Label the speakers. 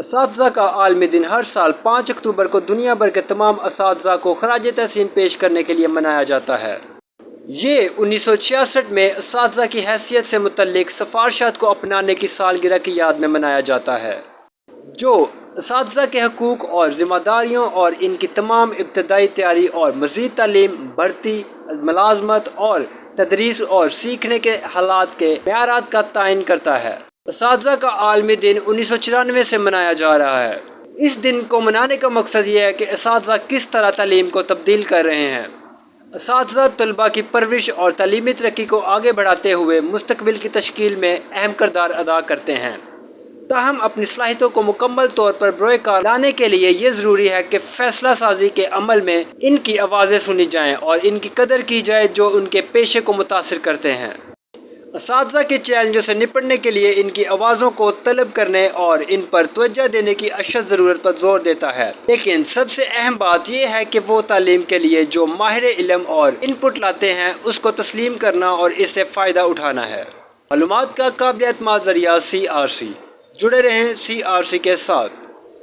Speaker 1: اساتذہ کا عالمی دن ہر سال 5 اکتوبر کو دنیا بھر کے تمام اساتذہ کو خراج تحسین پیش کرنے کے لیے منایا جاتا ہے۔ یہ 1966 میں اساتذہ کی حیثیت سے متعلق سفارشات کو اپنانے کی سالگرہ کی یاد میں منایا جاتا ہے، جو اساتذہ کے حقوق اور ذمہ داریوں اور ان کی تمام ابتدائی تیاری اور مزید تعلیم، بھرتی، ملازمت اور تدریس اور سیکھنے کے حالات کے معیارات کا تعین کرتا ہے۔ اساتذہ کا عالمی دن 1994 سے منایا جا رہا ہے۔ اس دن کو منانے کا مقصد یہ ہے کہ اساتذہ کس طرح تعلیم کو تبدیل کر رہے ہیں۔ اساتذہ طلباء کی پرورش اور تعلیمی ترقی کو آگے بڑھاتے ہوئے مستقبل کی تشکیل میں اہم کردار ادا کرتے ہیں۔ تاہم اپنی صلاحیتوں کو مکمل طور پر بروئے کار لانے کے لیے یہ ضروری ہے کہ فیصلہ سازی کے عمل میں ان کی آوازیں سنی جائیں اور ان کی قدر کی جائے جو ان کے پیشے کو متاثر کرتے ہیں۔ اساتذہ کے چیلنجوں سے نپٹنے کے لیے ان کی آوازوں کو طلب کرنے اور ان پر توجہ دینے کی اشد ضرورت پر زور دیتا ہے، لیکن سب سے اہم بات یہ ہے کہ وہ تعلیم کے لیے جو ماہر علم اور ان پٹ لاتے ہیں اس کو تسلیم کرنا اور اس سے فائدہ اٹھانا ہے۔ معلومات کا قابل اعتماد ذریعہ CRC۔ جڑے رہیں CRC کے ساتھ۔